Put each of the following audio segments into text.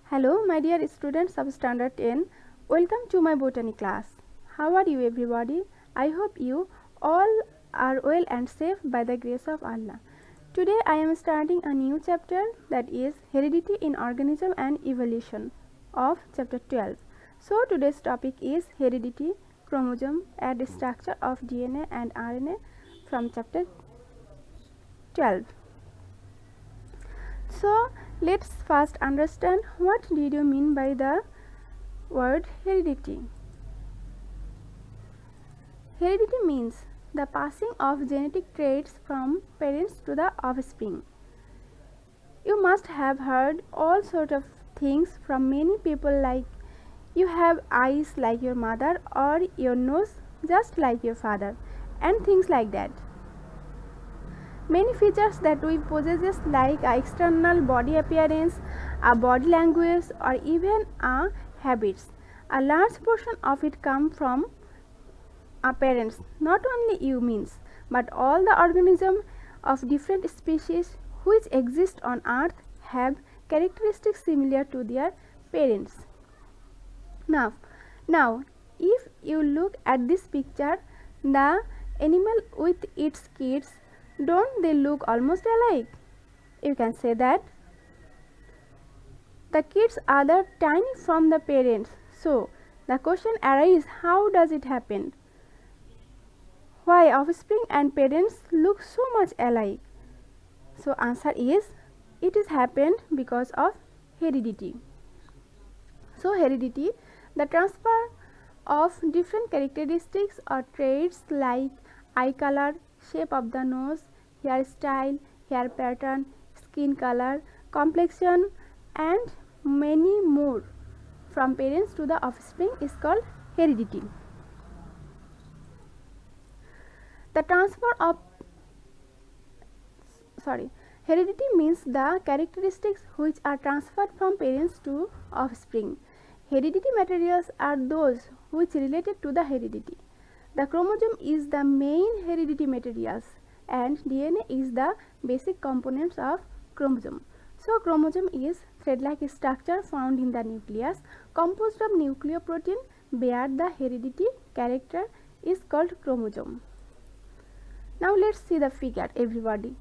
Hello, my dear students of Standard 10. Welcome to my botany class. How are you, everybody? I hope you all are well and safe by the grace of Allah. Today, I am starting a new chapter, that is Heredity in Organism and Evolution of chapter 12. So, today's topic is heredity, chromosome, and the structure of DNA and RNA from chapter 12. So, let's first understand what did you mean by the word heredity. Heredity means the passing of genetic traits from parents to the offspring. You must have heard all sorts of things from many people, like you have eyes like your mother or your nose just like your father, and things like that. Many features that we possess, like external body appearance, a body language, or even our habits, a large portion of it come from our parents. Not only humans, but all the organisms of different species which exist on earth have characteristics similar to their parents. Now, if you look at this picture, the animal with its kids, don't they look almost alike? You can say that the kids are the tiny from the parents. So, the question arises, how does it happen? Why offspring and parents look so much alike? So, answer is, it is happened because of heredity. So, heredity, the transfer of different characteristics or traits like eye color, shape of the nose, hairstyle, hair pattern, skin color, complexion, and many more from parents to the offspring is called heredity. The transfer of heredity means the characteristics which are transferred from parents to offspring. Heredity materials are those which related to the heredity. The chromosome is the main heredity materials, and DNA is the basic components of chromosome. So, chromosome is thread-like structure found in the nucleus, composed of nucleoprotein, where the heredity character is called chromosome. Now, let's see the figure, everybody.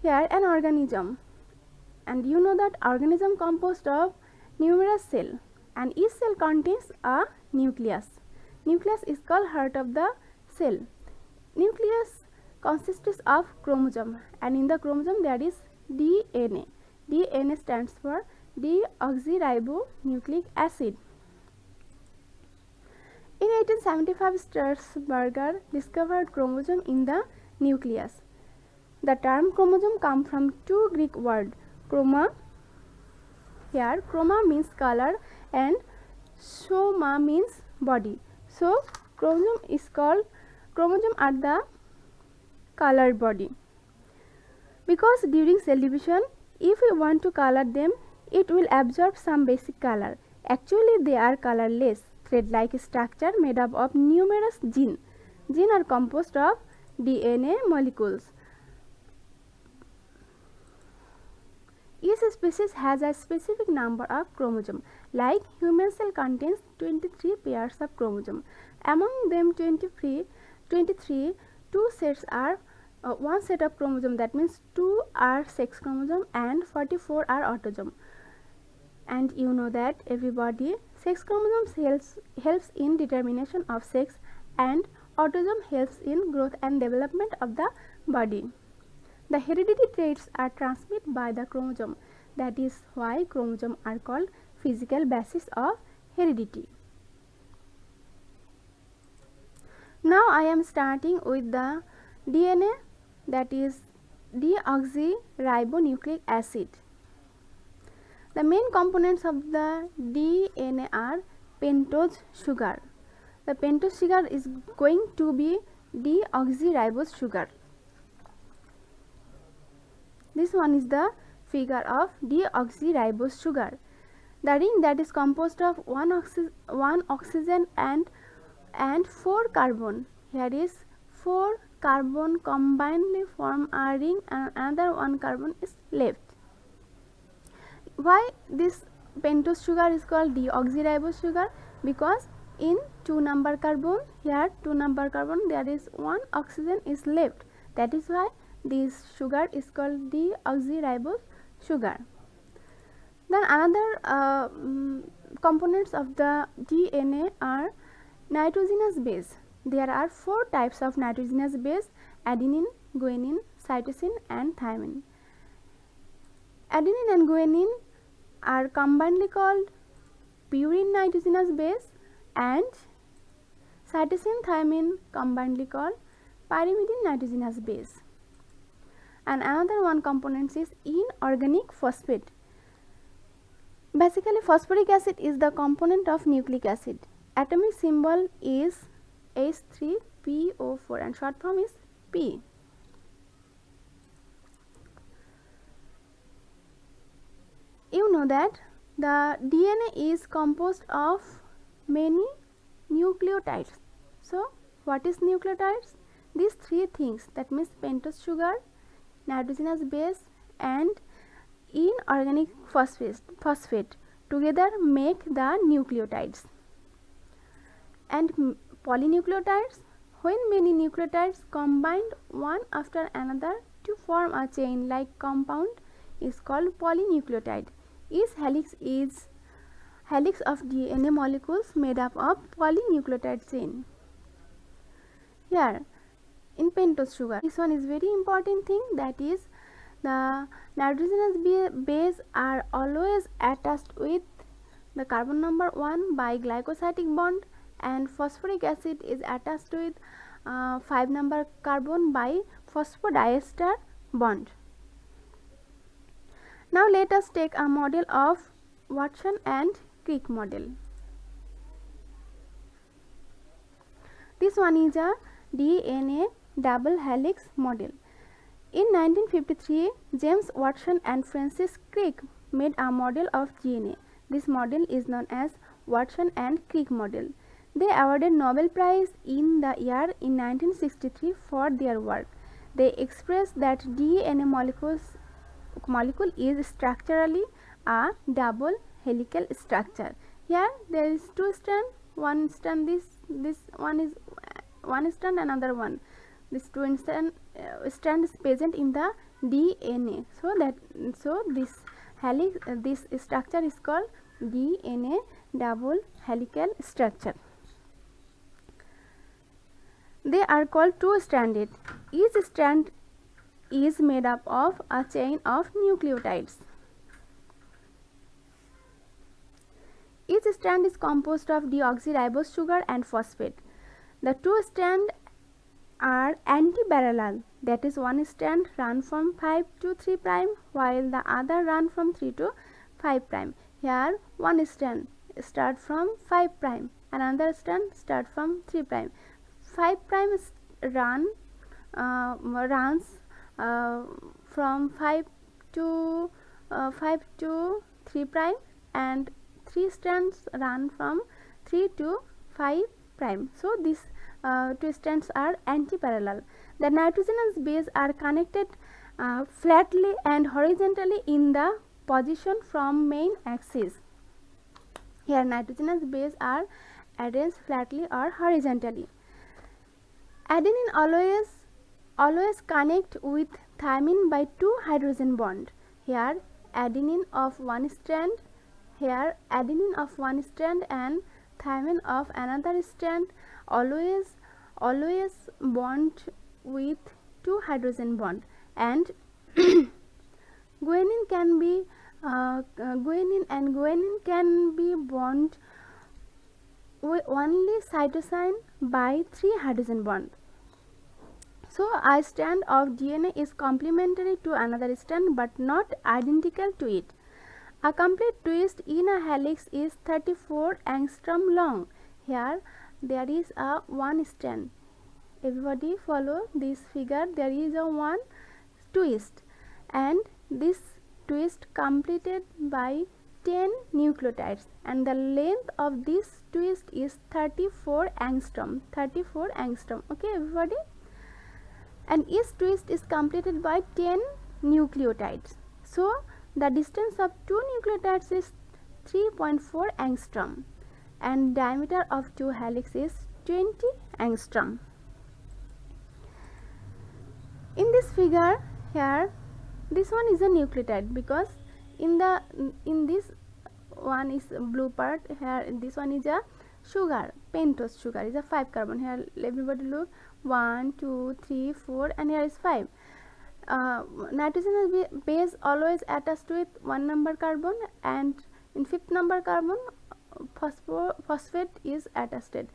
Here, an organism, and you know that organism composed of numerous cells, and each cell contains a nucleus. Nucleus is called heart of the cell. Nucleus consists of chromosome, and in the chromosome there is DNA. DNA stands for deoxyribonucleic acid. In 1875, Strasburger discovered chromosome in the nucleus. The term chromosome comes from two Greek words, chroma. Here, chroma means color and soma means body. So, chromosome are the colored body. Because during cell division, if we want to color them, it will absorb some basic color. Actually, they are colorless, thread-like structure made up of numerous genes. Genes are composed of DNA molecules. Each species has a specific number of chromosomes. Like human cell contains 23 pairs of chromosomes. Among them 23, two sets are one set of chromosomes, that means 2 are sex chromosome and 44 are autosome. And you know that, everybody, sex chromosomes helps in determination of sex, and autosome helps in growth and development of the body. The heredity traits are transmitted by the chromosome. That is why chromosomes are called physical basis of heredity. Now I am starting with the DNA, that is deoxyribonucleic acid. The main components of the DNA are pentose sugar. The pentose sugar is going to be deoxyribose sugar. This one is the figure of deoxyribose sugar. The ring that is composed of one oxygen and 4 carbon. Here is 4 carbon combined form a ring, and another 1 carbon is left. Why this pentose sugar is called deoxyribose sugar because in 2 number carbon, here 2 number carbon, there is 1 oxygen is left. That is why this sugar is called deoxyribose sugar. Then another components of the DNA are nitrogenous base. There are 4 types of nitrogenous base: adenine, guanine, cytosine and thymine. Adenine and guanine are combinedly called purine nitrogenous base, and cytosine thymine combinedly called pyrimidine nitrogenous base. And another one component is inorganic phosphate. Basically, phosphoric acid is the component of nucleic acid. Atomic symbol is H3PO4 and short form is P. You know that the DNA is composed of many nucleotides. So, what is nucleotides? These 3 things, that means pentose sugar, nitrogenous base and inorganic phosphate together make the nucleotides. And polynucleotides, when many nucleotides combined one after another to form a chain like compound, is called polynucleotide. Each helix is helix of DNA molecules made up of polynucleotide chain. Here in pentose sugar, this one is very important thing, that is the nitrogenous base are always attached with the carbon number 1 by glycosidic bond, and phosphoric acid is attached with 5 number carbon by phosphodiester bond. Now let us take a model of Watson and Crick model. This one is a DNA double helix model. In 1953, James Watson and Francis Crick made a model of DNA. This model is known as Watson and Crick model. They awarded Nobel Prize in the year in 1963 for their work. They expressed that DNA molecule is structurally a double helical structure. Here there is 2 strands, one strand, this one is one strand, another one. This 2 strand is present in the DNA. So this helix, this structure is called DNA double helical structure. They are called 2-stranded. Each strand is made up of a chain of nucleotides. Each strand is composed of deoxyribose sugar and phosphate. The 2 strands are anti-parallel, that is, one strand run from 5 to 3 prime while the other run from 3 to 5 prime. Here one strand start from 5 prime, another strand start from 3 prime. 5 prime runs from 5 to 3 prime, and 3 strands run from 3 to 5 prime. So these 2 strands are anti-parallel. The nitrogenous base are connected flatly and horizontally in the position from main axis. Here nitrogenous base are arranged flatly or horizontally. Adenine always connect with thymine by 2 hydrogen bond. Here adenine of one strand, here adenine of one strand and thymine of another strand always bond with 2 hydrogen bond. And guanine can be guanine can be bond with only cytosine by 3 hydrogen bond. So a strand of DNA is complementary to another strand but not identical to it. A complete twist in a helix is 34 angstrom long. Here there is a one strand. Everybody follow this figure. There is a one twist, and this twist completed by 10 nucleotides, and the length of this twist is 34 angstrom. 34 angstrom. Okay, everybody. And each twist is completed by 10 nucleotides. So the distance of 2 nucleotides is 3.4 angstrom and diameter of 2 helix is 20 angstrom. In this figure here, this one is a nucleotide because in this one is blue part, here this one is a sugar, pentose sugar is a 5 carbon. Here everybody look, 1 2 3 4 and here is 5. Nitrogenous base always attached with 1 number carbon, and in 5th number carbon phosphate is attached.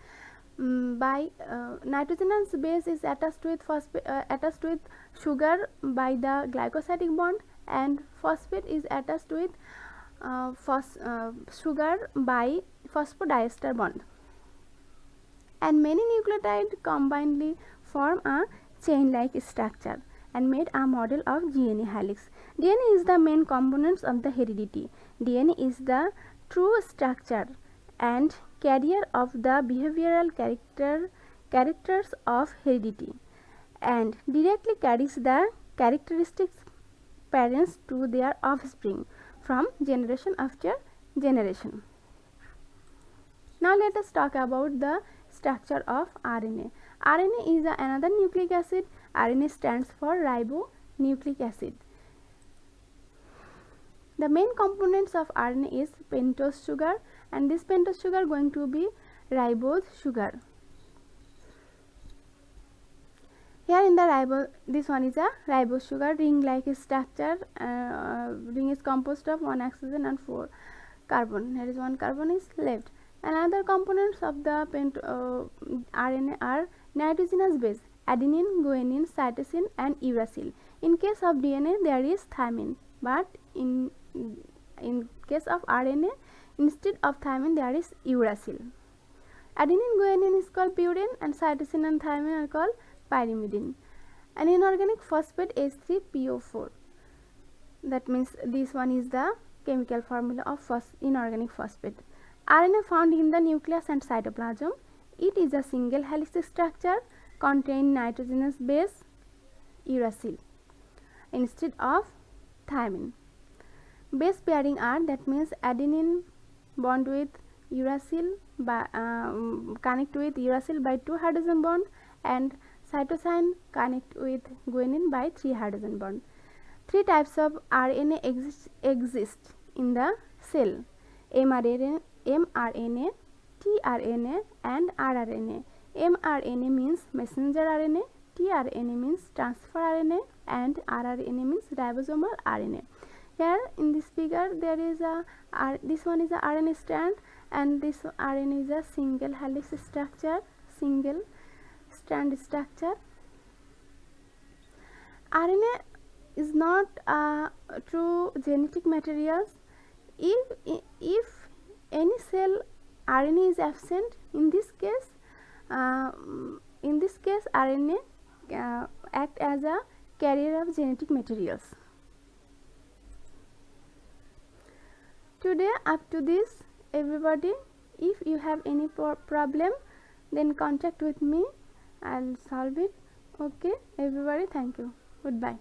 By nitrogenous base is attached with sugar by the glycosidic bond, and phosphate is attached with sugar by phosphodiester bond, and many nucleotides combinedly form a chain-like structure and made a model of DNA helix. DNA is the main components of the heredity. DNA is the true structure and carrier of the behavioral characters of heredity, and directly carries the characteristics parents to their offspring from generation after generation. Now let us talk about the structure of RNA. RNA is another nucleic acid. RNA stands for ribonucleic acid. The main components of RNA is pentose sugar, and this pentose sugar going to be ribose sugar. Here in the this one is a ribose sugar, ring-like structure. Ring is composed of 1 oxygen and 4 carbon. Here is 1 carbon is left. Another components of the RNA are nitrogenous base, adenine, guanine, cytosine and uracil. In case of DNA there is thymine, but in case of RNA, instead of thymine there is uracil. Adenine, guanine is called purine, and cytosine and thymine are called pyrimidine. An inorganic phosphate H3PO4. That means this one is the chemical formula of inorganic phosphate. RNA found in the nucleus and cytoplasm. It is a single helix structure, contain nitrogenous base uracil instead of thymine. Base pairing are, that means adenine bond with uracil by connect with uracil by 2 hydrogen bond, and cytosine connect with guanine by 3 hydrogen bond. 3 types of RNA exist in the cell: mRNA, tRNA and rRNA. mRNA means messenger RNA, tRNA means transfer RNA, and rRNA means ribosomal RNA. Here in this figure there is this one is a RNA strand, and this RNA is a single helix structure, single strand structure. RNA is not a true genetic materials. If any cell RNA is absent, in this case RNA act as a carrier of genetic materials. Today up to this, everybody, if you have any problem, then contact with me, I'll solve it. Okay everybody, thank you, goodbye.